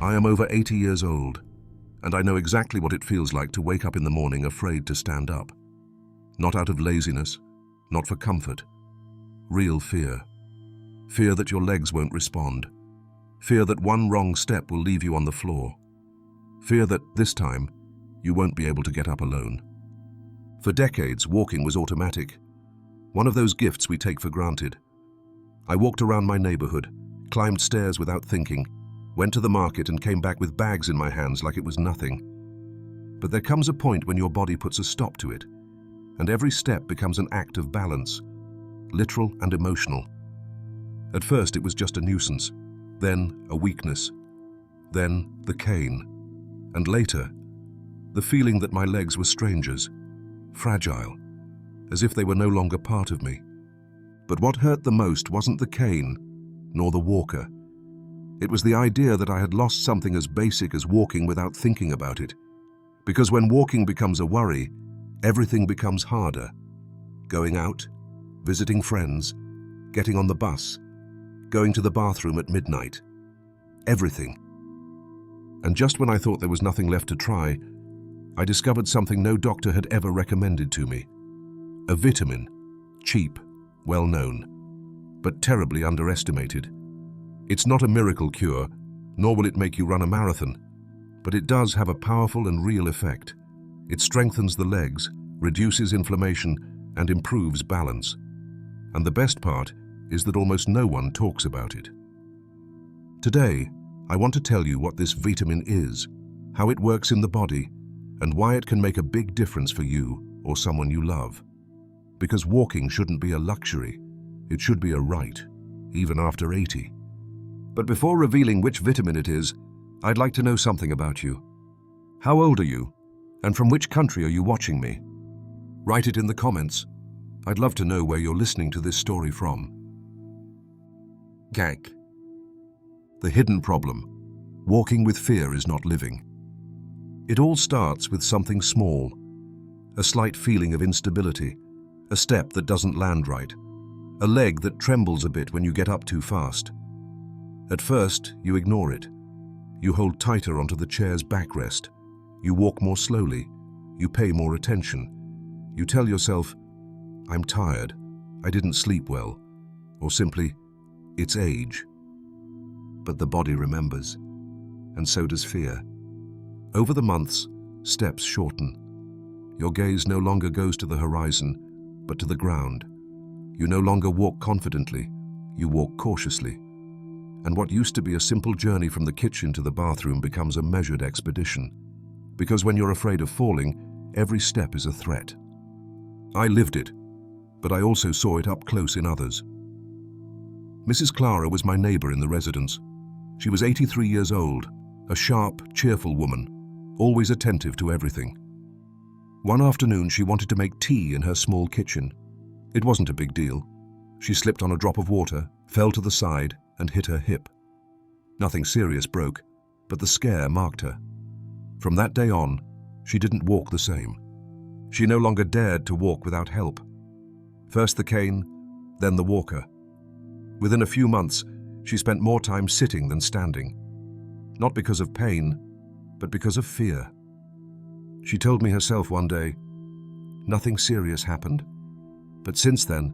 I am over 80 years old, and I know exactly what it feels like to wake up in the morning afraid to stand up. Not out of laziness, not for comfort. Real fear. Fear that your legs won't respond. Fear that one wrong step will leave you on the floor. Fear that, this time, you won't be able to get up alone. For decades, walking was automatic. One of those gifts we take for granted. I walked around my neighborhood, climbed stairs without thinking, went to the market and came back with bags in my hands like it was nothing. But there comes a point when your body puts a stop to it, and every step becomes an act of balance, literal and emotional. At first it was just a nuisance, then a weakness, then the cane, and later, the feeling that my legs were strangers, fragile, as if they were no longer part of me. But what hurt the most wasn't the cane, nor the walker. It was the idea that I had lost something as basic as walking without thinking about it. Because when walking becomes a worry, everything becomes harder. Going out, visiting friends, getting on the bus, going to the bathroom at midnight. Everything. And just when I thought there was nothing left to try, I discovered something no doctor had ever recommended to me. A vitamin, cheap, well known, but terribly underestimated. It's not a miracle cure, nor will it make you run a marathon, but it does have a powerful and real effect. It strengthens the legs, reduces inflammation, and improves balance. And the best part is that almost no one talks about it. Today, I want to tell you what this vitamin is, how it works in the body, and why it can make a big difference for you or someone you love. Because walking shouldn't be a luxury, it should be a right, even after 80. But before revealing which vitamin it is, I'd like to know something about you. How old are you? And from which country are you watching me? Write it in the comments. I'd love to know where you're listening to this story from. Gag. The hidden problem. Walking with fear is not living. It all starts with something small. A slight feeling of instability. A step that doesn't land right. A leg that trembles a bit when you get up too fast. At first, you ignore it. You hold tighter onto the chair's backrest. You walk more slowly. You pay more attention. You tell yourself, I'm tired, I didn't sleep well, or simply, it's age. But the body remembers, and so does fear. Over the months, steps shorten. Your gaze no longer goes to the horizon, but to the ground. You no longer walk confidently, you walk cautiously. And what used to be a simple journey from the kitchen to the bathroom becomes a measured expedition. Because when you're afraid of falling, every step is a threat. I lived it, but I also saw it up close in others. Mrs. Clara was my neighbor in the residence. She was 83 years old, a sharp, cheerful woman, always attentive to everything. One afternoon, she wanted to make tea in her small kitchen. It wasn't a big deal. She slipped on a drop of water, fell to the side, and hit her hip. Nothing serious broke, but the scare marked her. From that day on, she didn't walk the same. She no longer dared to walk without help. First the cane, then the walker. Within a few months, she spent more time sitting than standing. Not because of pain, but because of fear. She told me herself one day, nothing serious happened, but since then,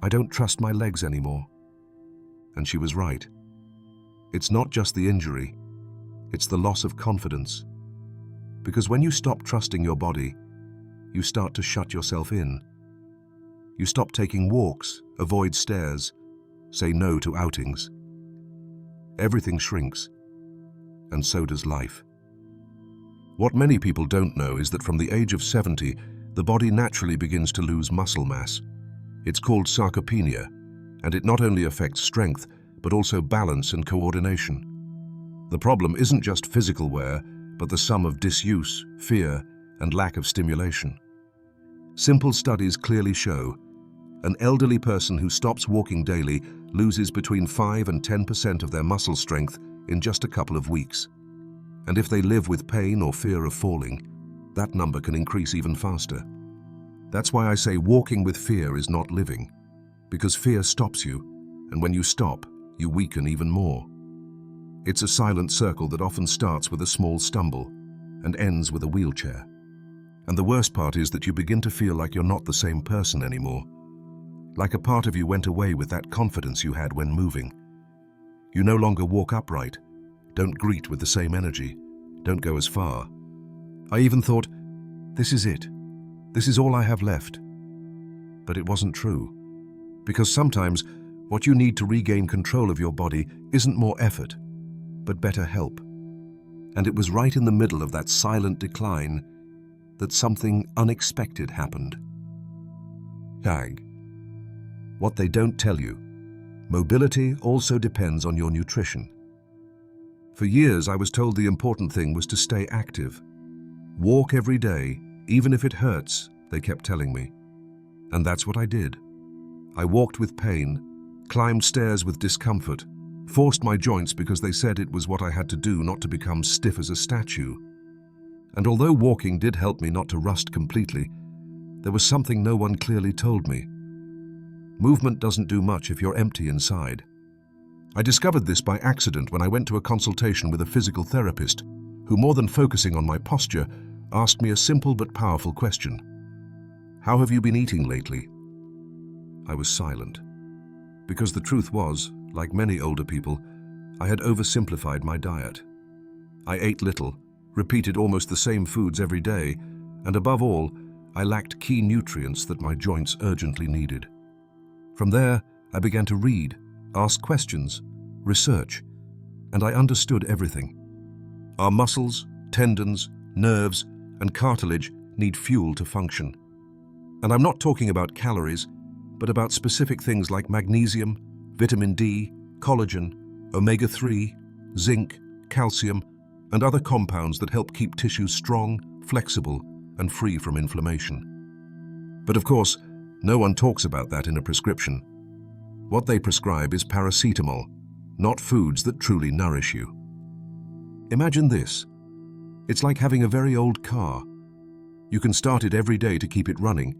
I don't trust my legs anymore. And she was right. It's not just the injury, it's the loss of confidence. Because when you stop trusting your body, you start to shut yourself in. You stop taking walks, avoid stairs, say no to outings. Everything shrinks, and so does life. What many people don't know is that from the age of 70, the body naturally begins to lose muscle mass. It's called sarcopenia, and it not only affects strength, but also balance and coordination. The problem isn't just physical wear, but the sum of disuse, fear, and lack of stimulation. Simple studies clearly show an elderly person who stops walking daily loses between 5 and 10% of their muscle strength in just a couple of weeks. And if they live with pain or fear of falling, that number can increase even faster. That's why I say walking with fear is not living, because fear stops you, and when you stop, you weaken even more. It's a silent circle that often starts with a small stumble and ends with a wheelchair. And the worst part is that you begin to feel like you're not the same person anymore. Like a part of you went away with that confidence you had when moving. You no longer walk upright, don't greet with the same energy, don't go as far. I even thought, this is it. This is all I have left. But it wasn't true. Because sometimes what you need to regain control of your body isn't more effort, but better help. And it was right in the middle of that silent decline that something unexpected happened. Tag. What they don't tell you. Mobility also depends on your nutrition. For years, I was told the important thing was to stay active. Walk every day, even if it hurts, they kept telling me. And that's what I did. I walked with pain, climbed stairs with discomfort, forced my joints because they said it was what I had to do not to become stiff as a statue. And although walking did help me not to rust completely, there was something no one clearly told me. Movement doesn't do much if you're empty inside. I discovered this by accident when I went to a consultation with a physical therapist, who, more than focusing on my posture, asked me a simple but powerful question. How have you been eating lately? I was silent, because the truth was, like many older people, I had oversimplified my diet. I ate little, repeated almost the same foods every day, and above all, I lacked key nutrients that my joints urgently needed. From there, I began to read, ask questions, research, and I understood everything. Our muscles, tendons, nerves, and cartilage need fuel to function. And I'm not talking about calories, but about specific things like magnesium, vitamin D, collagen, omega-3, zinc, calcium, and other compounds that help keep tissues strong, flexible, and free from inflammation. But of course, no one talks about that in a prescription. What they prescribe is paracetamol, not foods that truly nourish you. Imagine this. It's like having a very old car. You can start it every day to keep it running,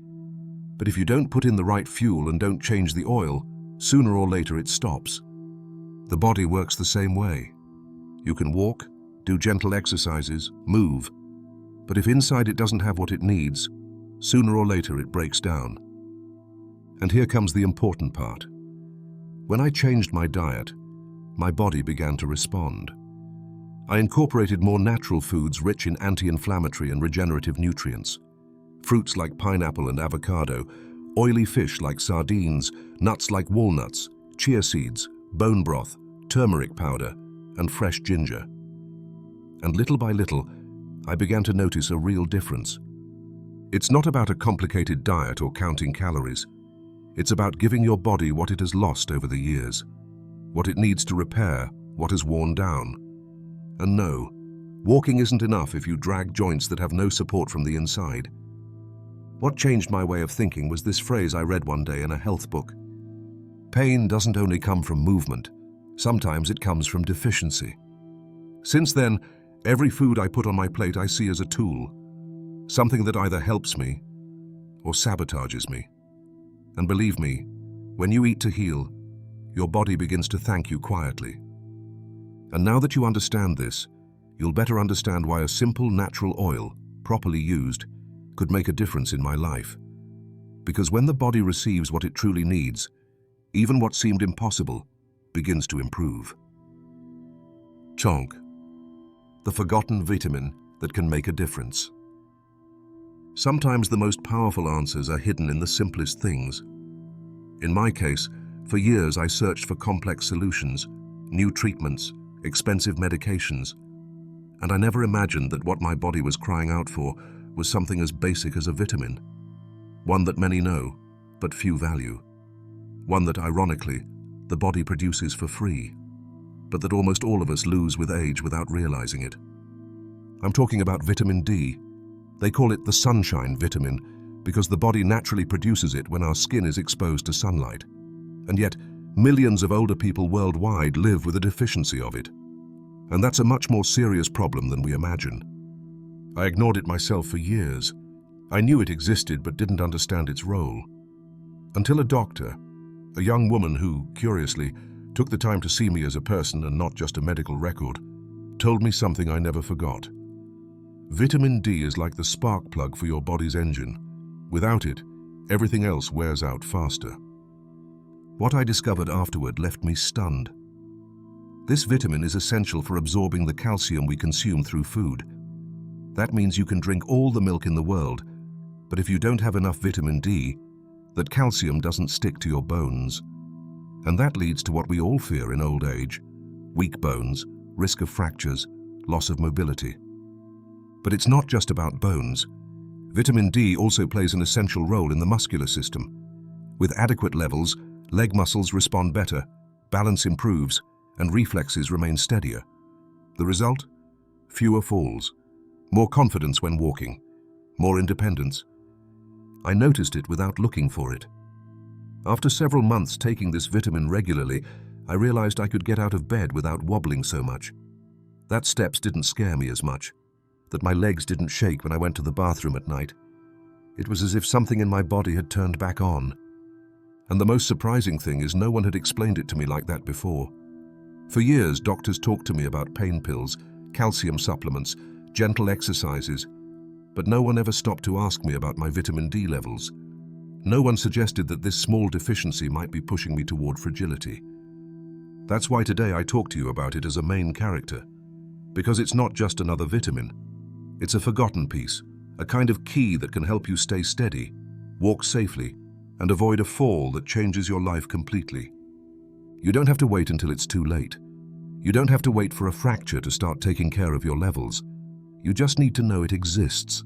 but if you don't put in the right fuel and don't change the oil, sooner or later it stops. The body works the same way. You can walk, do gentle exercises, move, but if inside it doesn't have what it needs, sooner or later it breaks down. And here comes the important part. When I changed my diet, my body began to respond. I incorporated more natural foods rich in anti-inflammatory and regenerative nutrients. Fruits like pineapple and avocado, oily fish like sardines, nuts like walnuts, chia seeds, bone broth, turmeric powder, and fresh ginger. And little by little, I began to notice a real difference. It's not about a complicated diet or counting calories. It's about giving your body what it has lost over the years, what it needs to repair, what has worn down. And no, walking isn't enough if you drag joints that have no support from the inside. What changed my way of thinking was this phrase I read one day in a health book. Pain doesn't only come from movement. Sometimes it comes from deficiency. Since then, every food I put on my plate I see as a tool, something that either helps me or sabotages me. And believe me, when you eat to heal, your body begins to thank you quietly. And now that you understand this, you'll better understand why a simple natural oil, properly used, could make a difference in my life. Because when the body receives what it truly needs, even what seemed impossible begins to improve. Chonk, the forgotten vitamin that can make a difference. Sometimes the most powerful answers are hidden in the simplest things. In my case, for years I searched for complex solutions, new treatments, expensive medications, and I never imagined that what my body was crying out for was something as basic as a vitamin, one that many know, but few value, one that, ironically, the body produces for free, but that almost all of us lose with age without realizing it. I'm talking about vitamin D. They call it the sunshine vitamin because the body naturally produces it when our skin is exposed to sunlight, and yet millions of older people worldwide live with a deficiency of it. And that's a much more serious problem than we imagine. I ignored it myself for years. I knew it existed but didn't understand its role. Until a doctor, a young woman who, curiously, took the time to see me as a person and not just a medical record, told me something I never forgot. Vitamin D is like the spark plug for your body's engine. Without it, everything else wears out faster. What I discovered afterward left me stunned. This vitamin is essential for absorbing the calcium we consume through food. That means you can drink all the milk in the world, but if you don't have enough vitamin D, that calcium doesn't stick to your bones. And that leads to what we all fear in old age: weak bones, risk of fractures, loss of mobility. But it's not just about bones. Vitamin D also plays an essential role in the muscular system. With adequate levels, leg muscles respond better, balance improves, and reflexes remain steadier. The result? Fewer falls, more confidence when walking, more independence. I noticed it without looking for it. After several months taking this vitamin regularly, I realized I could get out of bed without wobbling so much. That steps didn't scare me as much, that my legs didn't shake when I went to the bathroom at night. It was as if something in my body had turned back on. And the most surprising thing is no one had explained it to me like that before. For years, doctors talked to me about pain pills, calcium supplements, gentle exercises, but no one ever stopped to ask me about my vitamin D levels. No one suggested that this small deficiency might be pushing me toward fragility. That's why today I talk to you about it as a main character. Because it's not just another vitamin. It's a forgotten piece, a kind of key that can help you stay steady, walk safely, and avoid a fall that changes your life completely. You don't have to wait until it's too late. You don't have to wait for a fracture to start taking care of your levels. You just need to know it exists,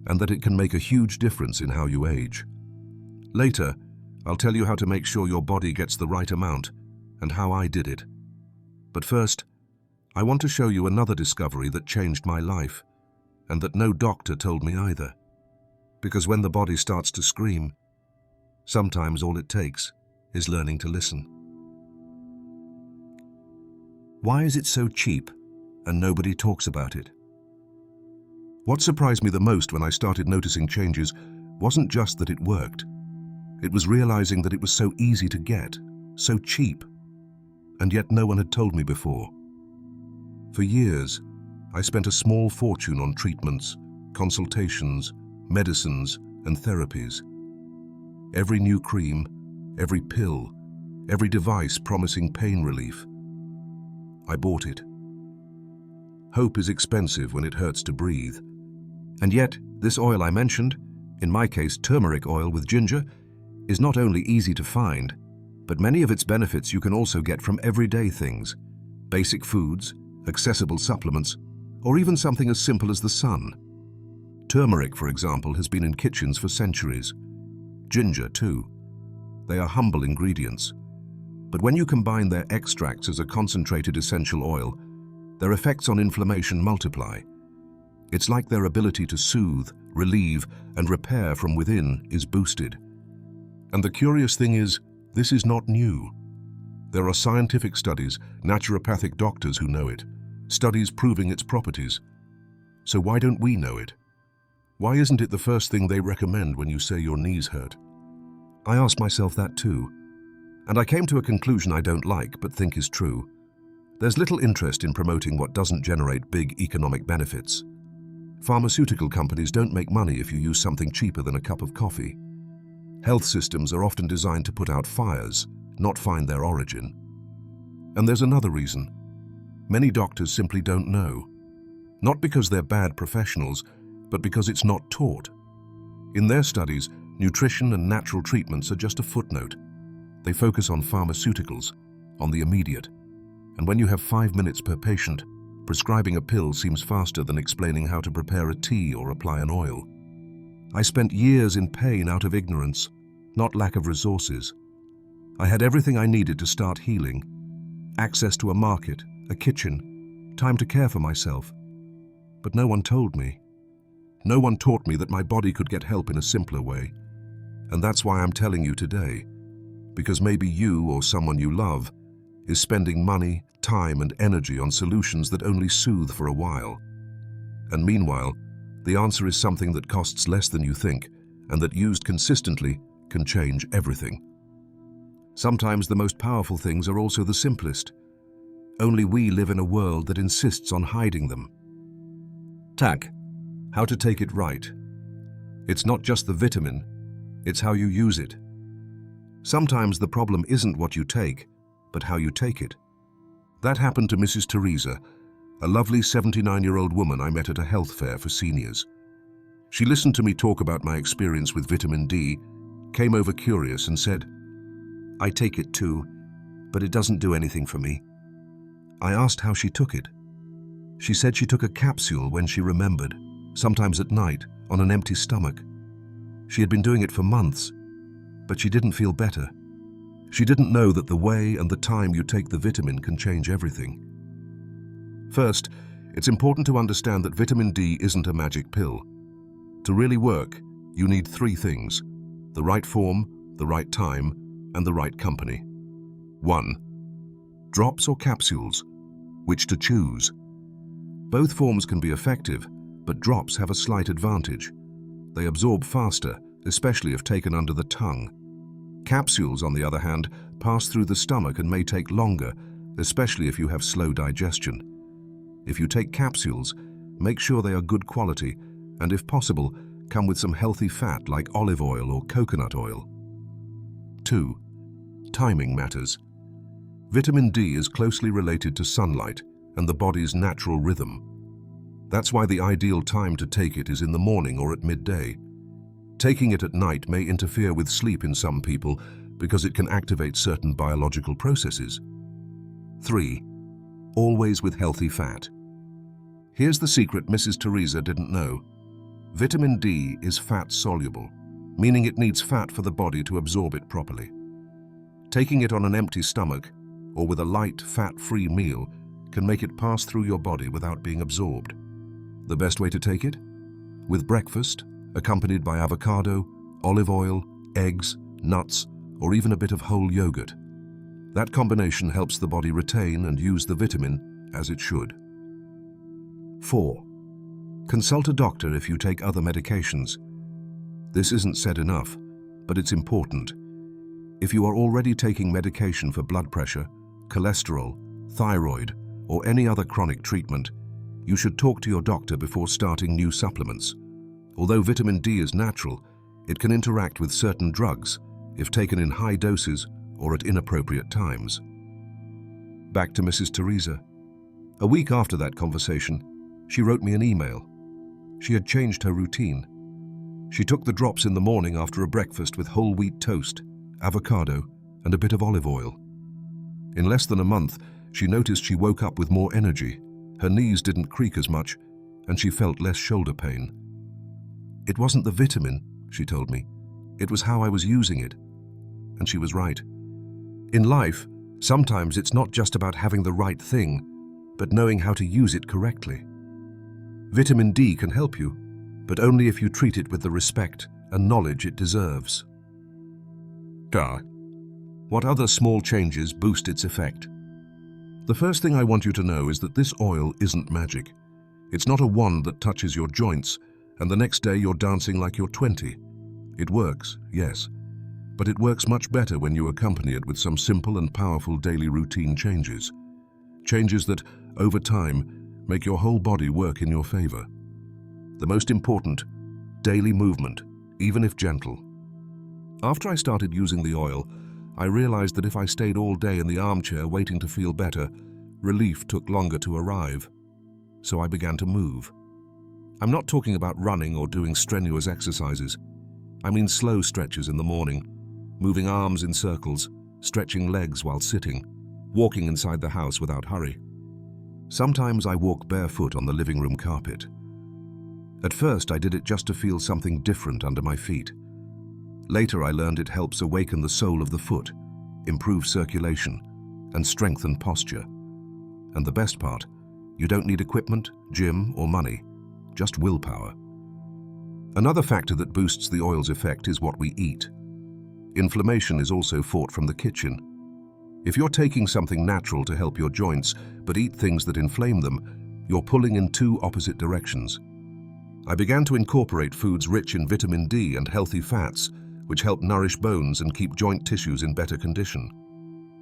and that it can make a huge difference in how you age. Later, I'll tell you how to make sure your body gets the right amount, and how I did it. But first, I want to show you another discovery that changed my life, and that no doctor told me either. Because when the body starts to scream, sometimes all it takes is learning to listen. Why is it so cheap and nobody talks about it? What surprised me the most when I started noticing changes wasn't just that it worked. It was realizing that it was so easy to get, so cheap, and yet no one had told me before. For years, I spent a small fortune on treatments, consultations, medicines, and therapies. Every new cream, every pill, every device promising pain relief. I bought it. Hope is expensive when it hurts to breathe. And yet, this oil I mentioned, in my case turmeric oil with ginger, is not only easy to find, but many of its benefits you can also get from everyday things, basic foods, accessible supplements, or even something as simple as the sun. Turmeric, for example, has been in kitchens for centuries. Ginger, too. They are humble ingredients. But when you combine their extracts as a concentrated essential oil, their effects on inflammation multiply. It's like their ability to soothe, relieve, and repair from within is boosted. And the curious thing is, this is not new. There are scientific studies, naturopathic doctors who know it, studies proving its properties. So why don't we know it? Why isn't it the first thing they recommend when you say your knees hurt? I asked myself that too, and I came to a conclusion I don't like but think is true. There's little interest in promoting what doesn't generate big economic benefits. Pharmaceutical companies don't make money if you use something cheaper than a cup of coffee. Health systems are often designed to put out fires, not find their origin. And there's another reason. Many doctors simply don't know. Not because they're bad professionals, but because it's not taught. In their studies, nutrition and natural treatments are just a footnote. They focus on pharmaceuticals, on the immediate. And when you have 5 minutes per patient, prescribing a pill seems faster than explaining how to prepare a tea or apply an oil. I spent years in pain out of ignorance, not lack of resources. I had everything I needed to start healing. Access to a market, a kitchen, time to care for myself. But no one told me. No one taught me that my body could get help in a simpler way. And that's why I'm telling you today. Because maybe you or someone you love is spending money, time, and energy on solutions that only soothe for a while. And meanwhile, the answer is something that costs less than you think, and that used consistently can change everything. Sometimes the most powerful things are also the simplest. Only we live in a world that insists on hiding them. TAC, how to take it right. It's not just the vitamin, it's how you use it. Sometimes the problem isn't what you take, but how you take it. That happened to Mrs. Teresa, a lovely 79-year-old woman I met at a health fair for seniors. She listened to me talk about my experience with vitamin D, came over curious and said, "I take it too, but it doesn't do anything for me." I asked how she took it. She said she took a capsule when she remembered, sometimes at night, on an empty stomach. She had been doing it for months, but she didn't feel better. She didn't know that the way and the time you take the vitamin can change everything. First, it's important to understand that vitamin D isn't a magic pill. To really work, you need 3 things: the right form, the right time, and the right company. 1. Drops or capsules. Which to choose? Both forms can be effective, but drops have a slight advantage. They absorb faster, especially if taken under the tongue. Capsules, on the other hand, pass through the stomach and may take longer, especially if you have slow digestion. If you take capsules, make sure they are good quality and, if possible, come with some healthy fat like olive oil or coconut oil. 2. Timing matters. Vitamin D is closely related to sunlight and the body's natural rhythm. That's why the ideal time to take it is in the morning or at midday. Taking it at night may interfere with sleep in some people because it can activate certain biological processes. 3. Always with healthy fat. Here's the secret Mrs. Teresa didn't know. Vitamin D is fat-soluble, meaning it needs fat for the body to absorb it properly. Taking it on an empty stomach or with a light, fat-free meal can make it pass through your body without being absorbed. The best way to take it? With breakfast, accompanied by avocado, olive oil, eggs, nuts, or even a bit of whole yogurt. That combination helps the body retain and use the vitamin as it should. 4. Consult a doctor if you take other medications. This isn't said enough, but it's important. If you are already taking medication for blood pressure, cholesterol, thyroid, or any other chronic treatment, you should talk to your doctor before starting new supplements. Although vitamin D is natural, it can interact with certain drugs if taken in high doses or at inappropriate times. Back to Mrs. Teresa. A week after that conversation, she wrote me an email. She had changed her routine. She took the drops in the morning after a breakfast with whole wheat toast, avocado, and a bit of olive oil. In less than a month, she noticed she woke up with more energy, her knees didn't creak as much, and she felt less shoulder pain. It wasn't the vitamin, she told me. It was how I was using it. And she was right. In life, sometimes it's not just about having the right thing, but knowing how to use it correctly. Vitamin D can help you, but only if you treat it with the respect and knowledge it deserves. What other small changes boost its effect? The first thing I want you to know is that this oil isn't magic. It's not a wand that touches your joints and the next day you're dancing like you're 20. It works, yes, but it works much better when you accompany it with some simple and powerful daily routine changes. Changes that, over time, make your whole body work in your favor. The most important, daily movement, even if gentle. After I started using the oil, I realized that if I stayed all day in the armchair waiting to feel better, relief took longer to arrive. So I began to move. I'm not talking about running or doing strenuous exercises. I mean slow stretches in the morning, moving arms in circles, stretching legs while sitting, walking inside the house without hurry. Sometimes I walk barefoot on the living room carpet. At first, I did it just to feel something different under my feet. Later, I learned it helps awaken the sole of the foot, improve circulation, and strengthen posture. And the best part, you don't need equipment, gym, or money, just willpower. Another factor that boosts the oil's effect is what we eat. Inflammation is also fought from the kitchen. If you're taking something natural to help your joints, but eat things that inflame them, you're pulling in 2 opposite directions. I began to incorporate foods rich in vitamin D and healthy fats, which help nourish bones and keep joint tissues in better condition.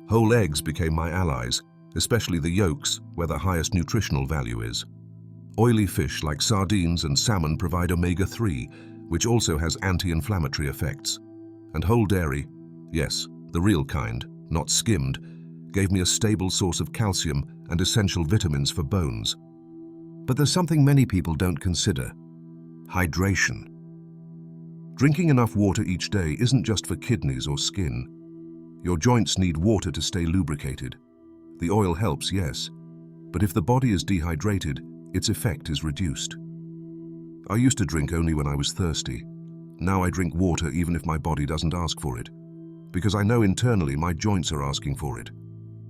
Whole eggs became my allies, especially the yolks, where the highest nutritional value is. Oily fish like sardines and salmon provide omega-3, which also has anti-inflammatory effects. And whole dairy, yes, the real kind, not skimmed, gave me a stable source of calcium and essential vitamins for bones. But there's something many people don't consider: hydration. Drinking enough water each day isn't just for kidneys or skin. Your joints need water to stay lubricated. The oil helps, yes, but if the body is dehydrated, its effect is reduced. I used to drink only when I was thirsty. Now I drink water even if my body doesn't ask for it, because I know internally my joints are asking for it.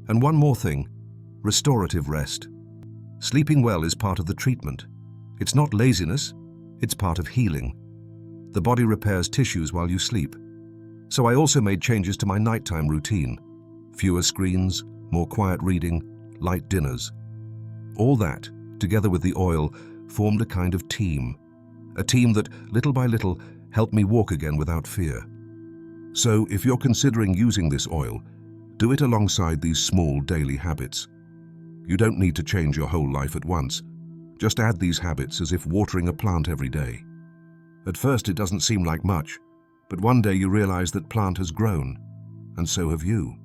And one more thing: restorative rest. Sleeping well is part of the treatment. It's not laziness, it's part of healing. The body repairs tissues while you sleep. So I also made changes to my nighttime routine. Fewer screens, more quiet reading, light dinners. All that, together with the oil, formed a kind of team. A team that, little by little, helped me walk again without fear. So, if you're considering using this oil, do it alongside these small daily habits. You don't need to change your whole life at once. Just add these habits as if watering a plant every day. At first it doesn't seem like much, but one day you realize that plant has grown, and so have you.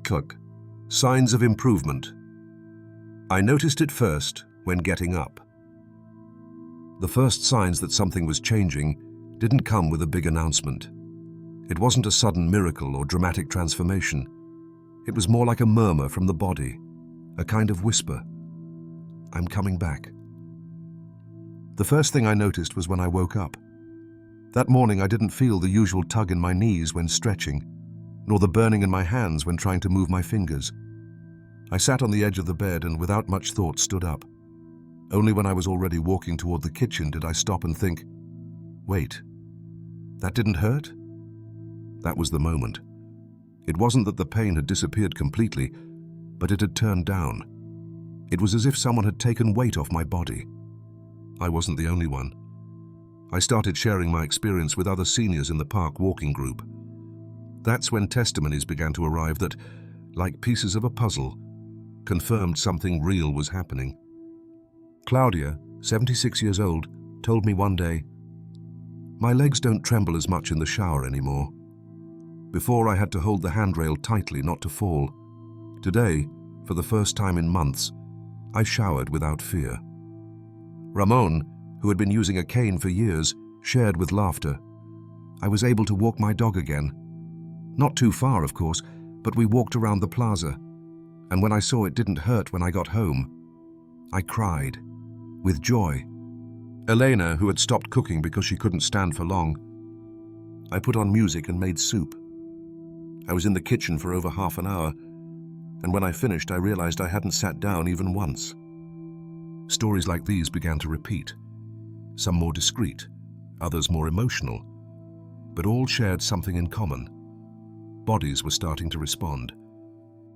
Cook. Signs of improvement. I noticed it first when getting up. The first signs that something was changing didn't come with a big announcement. It wasn't a sudden miracle or dramatic transformation. It was more like a murmur from the body, a kind of whisper. I'm coming back. The first thing I noticed was when I woke up. That morning I didn't feel the usual tug in my knees when stretching, nor the burning in my hands when trying to move my fingers. I sat on the edge of the bed and without much thought stood up. Only when I was already walking toward the kitchen did I stop and think, wait, that didn't hurt? That was the moment. It wasn't that the pain had disappeared completely, but it had turned down. It was as if someone had taken weight off my body. I wasn't the only one. I started sharing my experience with other seniors in the park walking group. That's when testimonies began to arrive that, like pieces of a puzzle, confirmed something real was happening. Claudia, 76 years old, told me one day, "My legs don't tremble as much in the shower anymore. Before I had to hold the handrail tightly not to fall. Today, for the first time in months, I showered without fear." Ramon, who had been using a cane for years, shared with laughter. I was able to walk my dog again. Not too far, of course, but we walked around the plaza. And when I saw it didn't hurt when I got home, I cried, with joy. Elena, who had stopped cooking because she couldn't stand for long, I put on music and made soup. I was in the kitchen for over half an hour, and when I finished, I realized I hadn't sat down even once. Stories like these began to repeat, some more discreet, others more emotional, but all shared something in common. Bodies were starting to respond.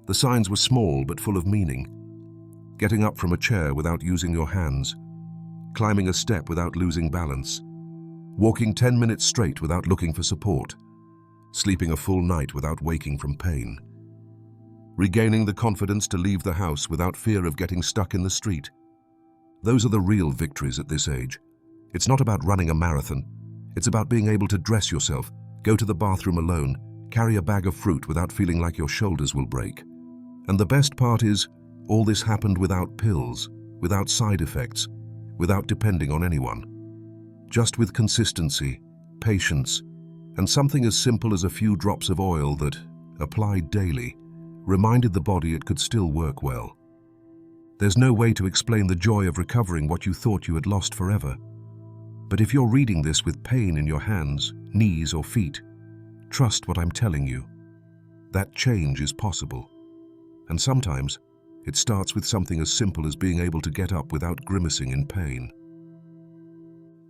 The signs were small but full of meaning. Getting up from a chair without using your hands, climbing a step without losing balance, walking 10 minutes straight without looking for support, sleeping a full night without waking from pain, regaining the confidence to leave the house without fear of getting stuck in the street. Those are the real victories at this age. It's not about running a marathon. It's about being able to dress yourself, go to the bathroom alone, carry a bag of fruit without feeling like your shoulders will break. And the best part is, all this happened without pills, without side effects, without depending on anyone. Just with consistency, patience, and something as simple as a few drops of oil that, applied daily, reminded the body it could still work well. There's no way to explain the joy of recovering what you thought you had lost forever. But if you're reading this with pain in your hands, knees, or feet, trust what I'm telling you. That change is possible. And sometimes, it starts with something as simple as being able to get up without grimacing in pain.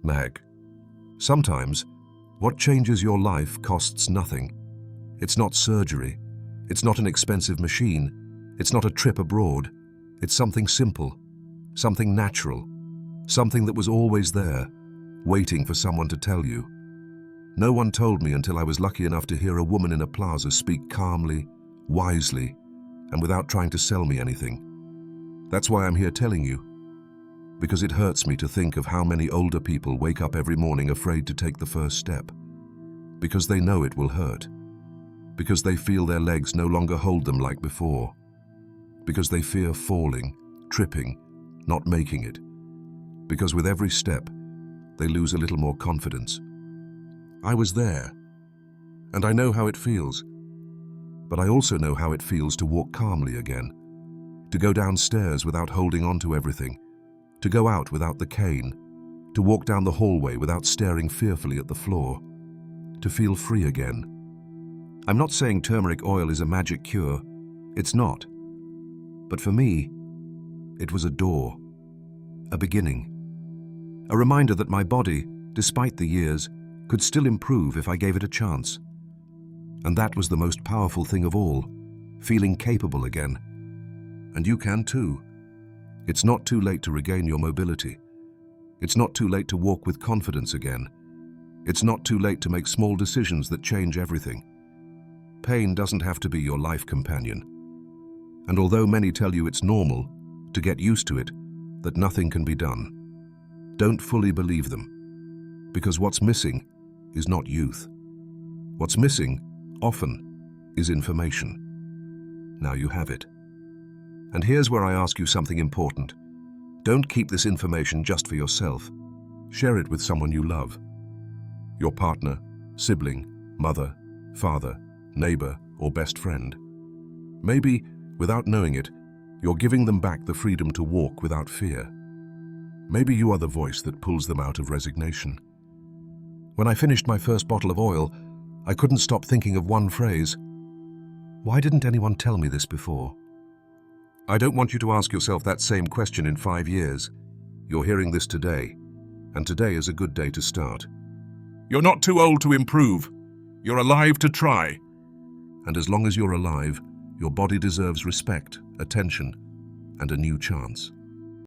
Mag. Sometimes, what changes your life costs nothing. It's not surgery. It's not an expensive machine. It's not a trip abroad. It's something simple, something natural, something that was always there, waiting for someone to tell you. No one told me until I was lucky enough to hear a woman in a plaza speak calmly, wisely, and without trying to sell me anything. That's why I'm here telling you. Because it hurts me to think of how many older people wake up every morning afraid to take the first step. Because they know it will hurt. Because they feel their legs no longer hold them like before. Because they fear falling, tripping, not making it. Because with every step, they lose a little more confidence. I was there, and I know how it feels. But I also know how it feels to walk calmly again, to go downstairs without holding on to everything, to go out without the cane, to walk down the hallway without staring fearfully at the floor, to feel free again. I'm not saying turmeric oil is a magic cure. It's not. But for me, it was a door, a beginning, a reminder that my body, despite the years, could still improve if I gave it a chance. And that was the most powerful thing of all, feeling capable again. And you can too. It's not too late to regain your mobility. It's not too late to walk with confidence again. It's not too late to make small decisions that change everything. Pain doesn't have to be your life companion. And although many tell you it's normal, to get used to it, that nothing can be done, don't fully believe them. Because what's missing is not youth. What's missing, often, is information. Now you have it. And here's where I ask you something important. Don't keep this information just for yourself. Share it with someone you love. Your partner, sibling, mother, father, neighbor, or best friend. Maybe, without knowing it, you're giving them back the freedom to walk without fear. Maybe you are the voice that pulls them out of resignation. When I finished my first bottle of oil, I couldn't stop thinking of one phrase. Why didn't anyone tell me this before? I don't want you to ask yourself that same question in 5 years. You're hearing this today, and today is a good day to start. You're not too old to improve. You're alive to try. And as long as you're alive, your body deserves respect, attention, and a new chance.